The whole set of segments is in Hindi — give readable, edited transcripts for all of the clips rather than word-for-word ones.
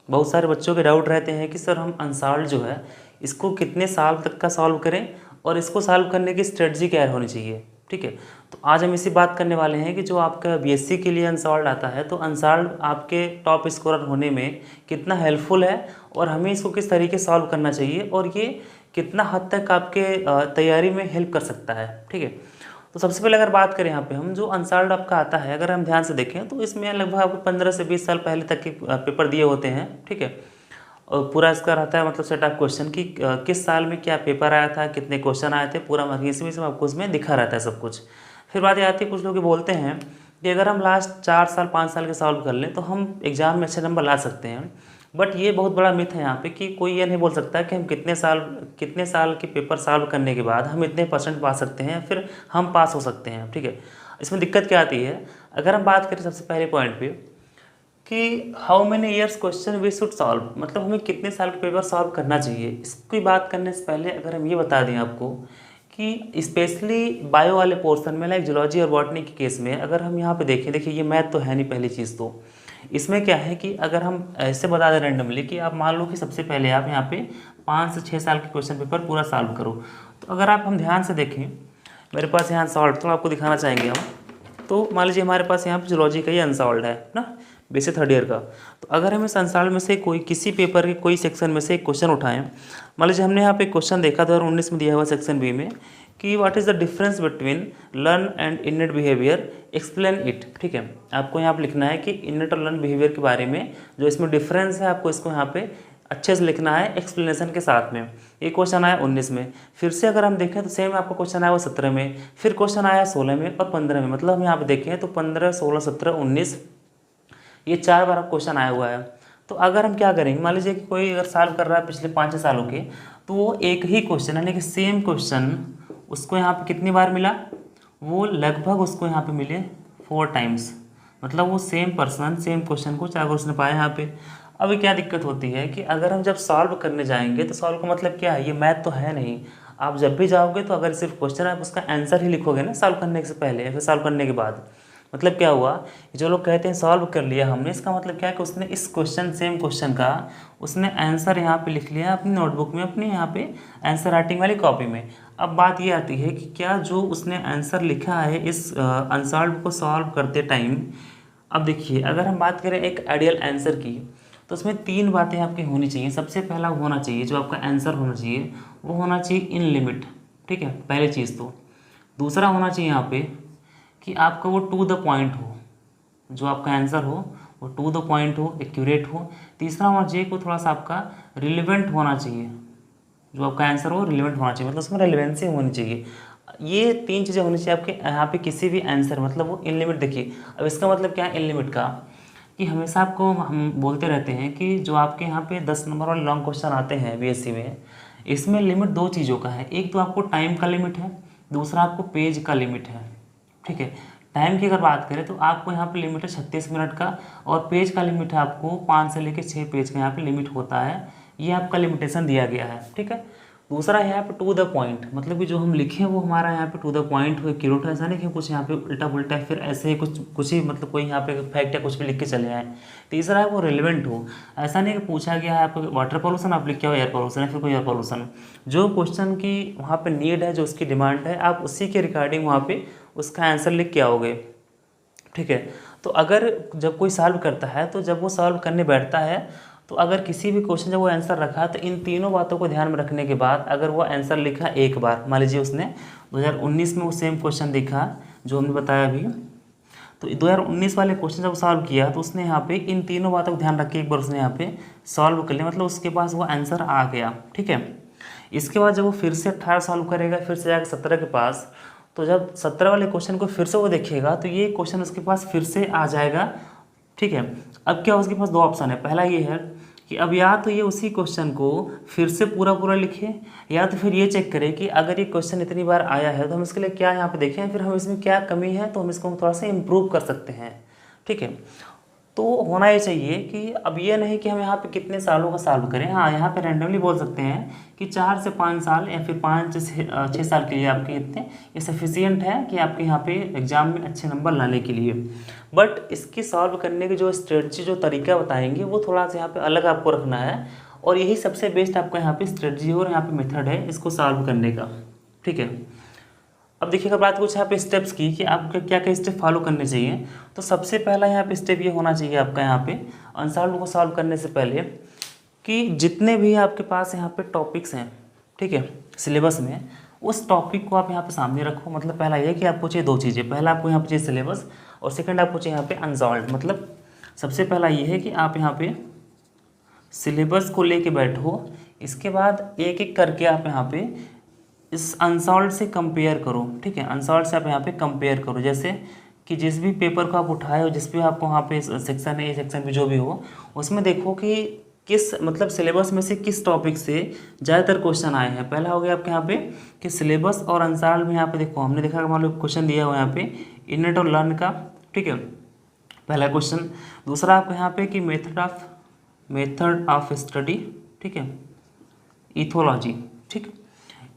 बहुत सारे बच्चों के डाउट रहते हैं कि सर हम अनसॉल्व जो है इसको कितने साल तक का सॉल्व करें और इसको सॉल्व करने की स्ट्रेटजी क्या होनी चाहिए। ठीक है, तो आज हम इसी बात करने वाले हैं कि जो आपका बीएससी के लिए अनसॉल्व आता है तो अनसॉल्व आपके टॉप स्कोरर होने में कितना हेल्पफुल है और हमें इसको किस तरीके से सॉल्व करना चाहिए और ये कितना हद तक आपके तैयारी में हेल्प कर सकता है। ठीक है, तो सबसे पहले अगर बात करें यहाँ पे हम जो अनसॉल्व्ड आपका आता है, अगर हम ध्यान से देखें तो इसमें लगभग आपको 15 से 20 साल पहले तक के पेपर दिए होते हैं। ठीक है, और पूरा इसका रहता है मतलब सेट ऑफ क्वेश्चन कि किस साल में क्या पेपर आया था, कितने क्वेश्चन आए थे, पूरा इसमें सब आपको उसमें दिखा रहता है सब कुछ। फिर बात ये आती है, कुछ लोग ये बोलते हैं कि अगर हम लास्ट 4 साल 5 साल के सॉल्व कर लें तो हम एग्ज़ाम में अच्छे नंबर ला सकते हैं। बट ये बहुत बड़ा मिथ है यहाँ पे कि कोई ये नहीं बोल सकता कि हम कितने साल के पेपर सॉल्व करने के बाद हम इतने परसेंट पा सकते हैं फिर हम पास हो सकते हैं। ठीक है, इसमें दिक्कत क्या आती है, अगर हम बात करें सबसे पहले पॉइंट पे कि how many years question we should solve, मतलब हमें कितने साल के पेपर सॉल्व करना चाहिए। इसकी बात करने से पहले अगर हम ये बता दें आपको कि स्पेशली बायो वाले पोर्शन में लाइक जूलॉजी और बॉटनी के केस में अगर हम यहाँ पे देखें, देखिए ये मैथ तो है नहीं पहली चीज़, तो इसमें क्या है कि अगर हम ऐसे बता दें रैंडमली कि आप मान लो कि सबसे पहले आप यहाँ पे 5 से 6 साल के क्वेश्चन पेपर पूरा सॉल्व करो, तो अगर हम ध्यान से देखें मेरे पास यहाँ सॉल्व तो आपको दिखाना चाहेंगे हम, तो मान लीजिए हमारे पास यहाँ पे जूलॉजी का ही अनसॉल्व है ना, बेसिक 3rd ईयर का। तो अगर हम इस अनसॉल्व में से कोई किसी पेपर के कोई सेक्शन में से एक क्वेश्चन उठाएं, मान लीजिए हमने यहाँ पे क्वेश्चन देखा 2019 में दिया हुआ सेक्शन बी में कि what is the difference between learn and इनेट behaviour, explain it. ठीक है, आपको यहाँ पे लिखना है कि इनेट और लर्न बिहेवियर के बारे में जो इसमें डिफरेंस है आपको इसको यहाँ पे अच्छे से लिखना है एक्सप्लेनेशन के साथ में। ये क्वेश्चन आया 19 में, फिर से अगर हम देखें तो सेम आपका क्वेश्चन आया वो 17 में, फिर क्वेश्चन आया 16 में और 15 में, मतलब हम यहाँ पे देखें तो 15, 16, 17, 19 ये 4 बार क्वेश्चन आया हुआ है। तो अगर हम क्या करेंगे, मान लीजिए कि कोई अगर सॉल्व कर रहा है पिछले 5-6 सालों के, तो वो एक ही क्वेश्चन यानी कि सेम क्वेश्चन उसको यहाँ पे कितनी बार मिला, वो लगभग उसको यहाँ पे मिले 4 टाइम्स, मतलब वो सेम पर्सन सेम क्वेश्चन को 4 क्वेश्चन पाए यहाँ पे। अभी क्या दिक्कत होती है कि अगर हम जब सॉल्व करने जाएंगे तो सॉल्व का मतलब क्या है, ये मैथ तो है नहीं। आप जब भी जाओगे तो अगर सिर्फ क्वेश्चन आप उसका आंसर ही लिखोगे ना सॉल्व करने से पहले या फिर सॉल्व करने के बाद, मतलब क्या हुआ, जो लोग कहते हैं सॉल्व कर लिया हमने, इसका मतलब क्या है कि उसने इस क्वेश्चन सेम क्वेश्चन का उसने आंसर यहाँ पे लिख लिया अपनी नोटबुक में, अपने यहाँ पे आंसर राइटिंग वाली कॉपी में। अब बात ये आती है कि क्या जो उसने आंसर लिखा है इस अनसॉल्व को सॉल्व करते टाइम, अब देखिए अगर हम बात करें एक आइडियल आंसर की तो उसमें 3 बातें आपकी होनी चाहिए। सबसे पहला होना चाहिए जो आपका आंसर होना चाहिए वो होना चाहिए इन लिमिट। ठीक है, पहली चीज़। तो दूसरा होना चाहिए यहाँ पे कि आपका वो टू द पॉइंट हो, जो आपका आंसर हो वो टू द पॉइंट हो, एक्यूरेट हो। तीसरा होना चाहिए कि थोड़ा सा आपका रिलेवेंट होना चाहिए, जो आपका आंसर हो रिलेवेंट होना चाहिए, मतलब उसमें रेलिवेंसी होनी चाहिए। ये 3 चीज़ें होनी चाहिए आपके यहाँ पे किसी भी आंसर, मतलब वो इन लिमिट। देखिए अब इसका मतलब क्या है इन लिमिट का, कि हमेशा आपको हम बोलते रहते हैं कि जो आपके यहाँ पे 10 नंबर वाले लॉन्ग क्वेश्चन आते हैं बीएससी में, इसमें लिमिट 2 चीज़ों का है, एक तो आपको टाइम का लिमिट है, दूसरा आपको पेज का लिमिट है। ठीक है, टाइम की अगर बात करें तो आपको यहाँ पे लिमिट है 36 मिनट का, और पेज का लिमिट है आपको 5 से लेकर 6 पेज का यहाँ पे लिमिट होता है, ये आपका लिमिटेशन दिया गया है। ठीक है, दूसरा है यहाँ पे टू द पॉइंट, मतलब कि जो हम लिखें वो हमारा यहाँ पे टू द पॉइंट हो, एक्यूरेट हो, ऐसा नहीं कि कुछ यहाँ पे उल्टा पुल्टा फिर ऐसे ही कुछ ही मतलब कोई यहाँ पे फैक्ट या कुछ भी लिख के चले आए। तीसरा है वो रिलेवेंट हो, ऐसा नहीं कि पूछा गया है आपको वाटर पोल्यूशन आप लिख के आओ एयर पोल्यूशन है फिर कोई एयर पोल्यूशन, जो क्वेश्चन की वहाँ पे नीड है, जो उसकी डिमांड है, आप उसी के रिगार्डिंग वहाँ पे उसका आंसर लिख के आओगे। ठीक है, तो अगर जब कोई सॉल्व करता है तो जब वो सॉल्व करने बैठता है तो अगर किसी भी क्वेश्चन जब वो आंसर रखा तो इन तीनों बातों को ध्यान में रखने के बाद अगर वो आंसर लिखा एक बार, मान लीजिए उसने 2019 में वो सेम क्वेश्चन देखा जो हमने बताया अभी, तो 2019 वाले क्वेश्चन जब सॉल्व किया तो उसने यहाँ पे इन तीनों बातों को ध्यान रख के एक बार उसने यहाँ पे सॉल्व कर लिया, मतलब उसके पास वो आंसर आ गया। ठीक है, इसके बाद जब वो फिर से 18 सॉल्व करेगा, फिर से जाकर 17 के पास, तो जब 17 वाले क्वेश्चन को फिर से वो देखेगा तो ये क्वेश्चन उसके पास फिर से आ जाएगा। ठीक है, अब क्या उसके पास 2 ऑप्शन है, पहला ये है कि अब या तो ये उसी क्वेश्चन को फिर से पूरा पूरा लिखे, या तो फिर ये चेक करें कि अगर ये क्वेश्चन इतनी बार आया है तो हम इसके लिए क्या यहाँ पे देखें, फिर हम इसमें क्या कमी है तो हम इसको थोड़ा सा इम्प्रूव कर सकते हैं। ठीक है, तो होना ये चाहिए कि अब ये नहीं कि हम यहाँ पे कितने सालों का सॉल्व करें। हाँ, यहाँ पे रैंडमली बोल सकते हैं कि 4 से 5 साल या फिर 5 से 6 साल के लिए आपके इतने ये सफिशियंट है कि आपके यहाँ पे एग्जाम में अच्छे नंबर लाने के लिए। बट इसकी सॉल्व करने की जो स्ट्रेटजी, जो तरीका बताएंगे वो थोड़ा सा यहाँ पे अलग आपको रखना है, और यही सबसे बेस्ट आपका यहाँ पे स्ट्रेटजी और यहाँ पे मेथड है इसको सॉल्व करने का। ठीक है, अब देखिएगा बात कुछ यहाँ पे स्टेप्स की कि आपको क्या क्या स्टेप फॉलो करने चाहिए। तो सबसे पहला यहाँ पे स्टेप ये होना चाहिए आपका यहाँ पे अनसॉल्व को सॉल्व करने से पहले कि जितने भी आपके पास यहाँ पे टॉपिक्स हैं, ठीक है, सिलेबस में, उस टॉपिक को आप यहाँ पे सामने रखो। मतलब पहला ये कि आप पूछिए दो चीज़ें, पहला आपको यहाँ पे चाहिए सिलेबस, और सेकंड आप पूछिए यहाँ पे अनसॉल्व। मतलब सबसे पहला ये है कि आप यहाँ पे सिलेबस को लेके बैठो, इसके बाद एक एक करके आप यहाँ पे इस अनसॉल्व से कंपेयर करो। ठीक है, अनसॉल्व से आप यहाँ पे कंपेयर करो, जैसे कि जिस भी पेपर को आप उठाए हो, जिस भी आपको वहाँ पे सेक्शन ए सेक्शन बी जो भी हो, उसमें देखो कि किस मतलब सिलेबस में से किस टॉपिक से ज़्यादातर क्वेश्चन आए हैं। पहला हो गया आपके यहाँ पे कि सिलेबस और अनसॉल्व में यहाँ पे देखो हमने देखा मान लो क्वेश्चन दिया हुआ यहाँ पे इननेट और लर्न का, ठीक है, पहला क्वेश्चन। दूसरा आपको यहाँ पे कि मेथड ऑफ स्टडी, ठीक है, इथोलॉजी, ठीक,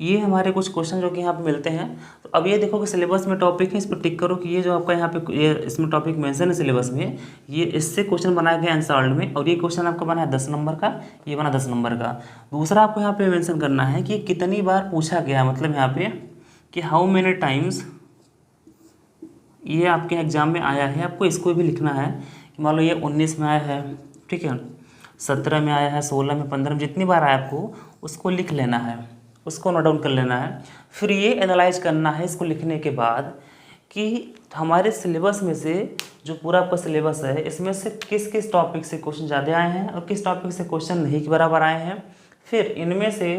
ये हमारे कुछ क्वेश्चन जो कि यहाँ पे मिलते हैं। तो अब ये देखो कि सिलेबस में टॉपिक है, इस पर टिक करो कि ये जो आपका यहाँ पे ये इसमें टॉपिक मेंशन है सिलेबस में, ये इससे क्वेश्चन बनाया गया अनसॉल्व्ड में, और ये क्वेश्चन आपका बना है 10 नंबर का, ये बना 10 नंबर का। दूसरा आपको यहाँ पे मेंशन करना है कि कितनी बार पूछा गया, मतलब यहाँ पे कि हाउ मेनी टाइम्स ये आपके एग्जाम में आया है। आपको इसको भी लिखना है कि मान लो ये 19 में आया है, ठीक है, 17 में आया है, 16 में, 15 में, जितनी बार आया आपको उसको लिख लेना है, उसको नोट डाउन कर लेना है। फिर ये एनालाइज करना है इसको लिखने के बाद कि हमारे सिलेबस में से जो पूरा आपका सिलेबस है इसमें से किस किस टॉपिक से क्वेश्चन ज़्यादा आए हैं और किस टॉपिक से क्वेश्चन नहीं के बराबर आए हैं। फिर इनमें से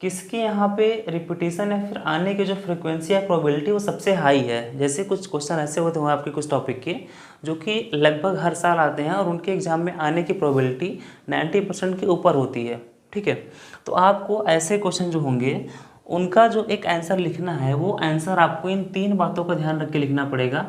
किसके यहाँ पे रिपीटेशन है, फिर आने की जो फ्रिक्वेंसी है, प्रोबेबिलिटी वो सबसे हाई है। जैसे कुछ क्वेश्चन ऐसे होते हैं आपके कुछ टॉपिक के जो कि लगभग हर साल आते हैं और उनके एग्जाम में आने की प्रोबेबिलिटी 90% के ऊपर होती है। ठीक है, तो आपको ऐसे क्वेश्चन जो होंगे उनका जो एक आंसर लिखना है, वो आंसर आपको इन 3 बातों का ध्यान रख के लिखना पड़ेगा।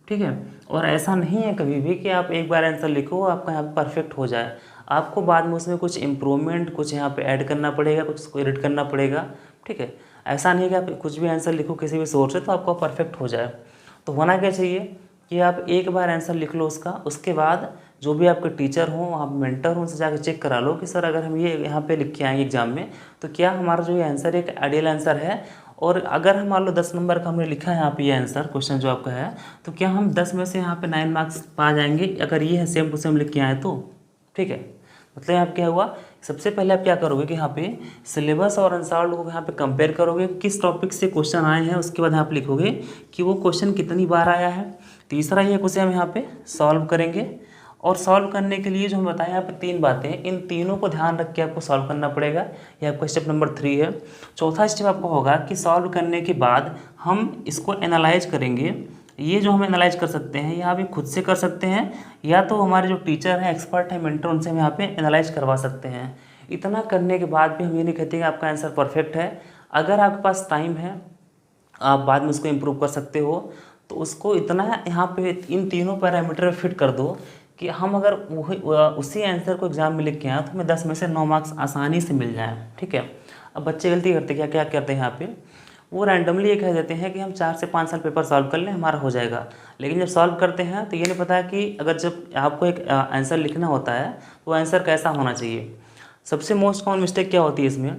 ठीक है, और ऐसा नहीं है कभी भी कि आप एक बार आंसर लिखो आपका यहाँ पे परफेक्ट हो जाए, आपको बाद में उसमें कुछ इम्प्रूवमेंट, कुछ यहाँ पे ऐड करना पड़ेगा, कुछ उसको एडिट करना पड़ेगा। ठीक है, ऐसा नहीं है कि आप कुछ भी आंसर लिखो किसी भी सोर्स से तो आपको परफेक्ट हो जाए। तो होना क्या चाहिए कि आप एक बार आंसर लिख लो उसका, उसके बाद जो भी आपके टीचर हों, वहाँ मेंटर हों, उनसे जाकर चेक करा लो कि सर अगर हम ये यहाँ पे लिख के आएंगे एग्जाम में तो क्या हमारा जो ये आंसर एक आइडियल आंसर है। और अगर हम मान लो 10 नंबर का हमने लिखा है यहाँ पे ये आंसर क्वेश्चन जो आपका है, तो क्या हम 10 में से यहाँ पे 9 मार्क्स पा जाएंगे अगर ये है सेम टू सेम लिख के आए तो। ठीक है, मतलब यहाँ पे क्या हुआ, सबसे पहले आप क्या करोगे कि यहाँ पे सिलेबस और अनसॉल्व्ड को यहाँ पे कंपेयर करोगे, किस टॉपिक से क्वेश्चन आए हैं, उसके बाद यहाँ पे लिखोगे कि वो क्वेश्चन कितनी बार आया है। तीसरा ये क्वेश्चन हम यहाँ पे सॉल्व करेंगे, और सॉल्व करने के लिए जो हम बताएं यहाँ पे 3 बातें, इन तीनों को ध्यान रख के आपको सॉल्व करना पड़ेगा। ये आपका स्टेप नंबर 3 है। चौथा स्टेप आपका होगा कि सॉल्व करने के बाद हम इसको एनालाइज करेंगे। ये जो हम एनालाइज कर सकते हैं या भी खुद से कर सकते हैं, या तो हमारे जो टीचर हैं, एक्सपर्ट हैं, मेंटर, उनसे हम यहाँ पे एनालाइज करवा सकते हैं। इतना करने के बाद भी हम ये नहीं कहते कि आपका आंसर परफेक्ट है। अगर आपके पास टाइम है, आप बाद में उसको इम्प्रूव कर सकते हो, तो उसको इतना यहाँ पे इन तीनों पैरामीटर फिट कर दो कि हम अगर उसी आंसर को एग्जाम में लिख के आए तो हमें 10 में से 9 मार्क्स आसानी से मिल जाए। ठीक है, अब बच्चे गलती करते क्या क्या करते हैं यहाँ पे, वो रैंडमली ये कह देते हैं कि हम 4 से 5 साल पेपर सॉल्व कर लें हमारा हो जाएगा। लेकिन जब सॉल्व करते हैं तो ये नहीं पता कि अगर जब आपको एक आंसर लिखना होता है तो आंसर कैसा होना चाहिए। सबसे मोस्ट कॉमन मिस्टेक क्या होती है इसमें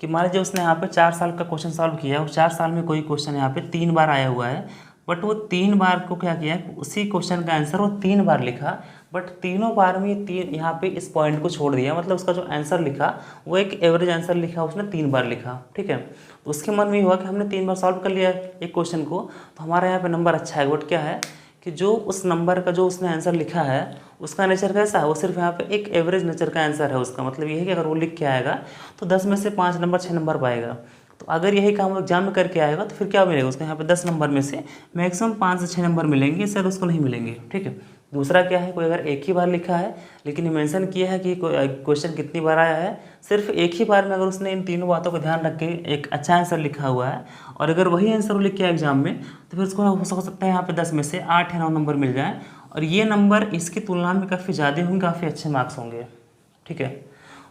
कि मान लीजिए उसने यहाँ पे 4 साल का क्वेश्चन सॉल्व किया और 4 साल में कोई क्वेश्चन यहाँ पे 3 बार आया हुआ है, बट वो 3 बार को क्या किया, उसी क्वेश्चन का आंसर वो 3 बार लिखा, बट तीनों बार में यहाँ पे इस पॉइंट को छोड़ दिया, मतलब उसका जो आंसर लिखा वो एक एवरेज आंसर लिखा, उसने 3 बार लिखा। ठीक है, तो उसके मन में हुआ कि हमने 3 बार सॉल्व कर लिया एक क्वेश्चन को तो हमारा यहाँ पे नंबर अच्छा है, बट क्या है कि जो उस नंबर का जो उसने आंसर लिखा है उसका नेचर कैसा है, वो सिर्फ यहाँ पे एक एवरेज नेचर का आंसर है उसका। मतलब ये है कि अगर वो लिख के आएगा तो 10 में से 5 नंबर 6 नंबर पाएगा। तो अगर यही काम वो एग्जाम में करके आएगा तो फिर क्या मिलेगा उसको, यहाँ पे 10 नंबर में से मैक्सिमम 5 से 6 नंबर मिलेंगे, शायद उसको नहीं मिलेंगे। ठीक है, दूसरा क्या है, कोई अगर एक ही बार लिखा है लेकिन मेंशन किया है कि क्वेश्चन कितनी बार आया है, सिर्फ एक ही बार में अगर उसने इन तीनों बातों को ध्यान रख के एक अच्छा आंसर लिखा हुआ है और अगर वही आंसर वो लिख के एग्जाम में तो फिर उसको हो सकता है यहाँ पे 10 में से 8 या 9 नंबर मिल जाए, और ये नंबर इसकी तुलना में काफ़ी ज़्यादा होंगे, काफ़ी अच्छे मार्क्स होंगे। ठीक है,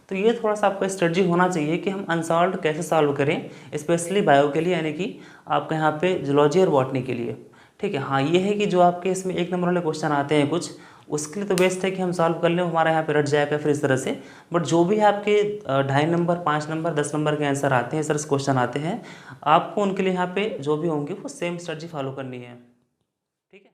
तो ये थोड़ा सा आपका स्ट्रेटजी होना चाहिए कि हम अनसॉल्व्ड कैसे सॉल्व करें, स्पेशली बायो के लिए, यानी कि आपका यहाँ पे जूलॉजी और बॉटनी के लिए। ठीक है। हाँ, ये है कि जो आपके इसमें 1 नंबर वाले क्वेश्चन आते हैं कुछ, उसके लिए तो बेस्ट है कि हम सॉल्व कर लें, हमारा यहाँ पे रट जाएगा फिर इस तरह से। बट जो भी आपके 2.5 नंबर, 5 नंबर, 10 नंबर के आंसर आते हैं, इस तरह से क्वेश्चन आते हैं, आपको उनके लिए यहाँ पे जो भी होंगे वो सेम स्ट्रेटजी फॉलो करनी है। ठीक है।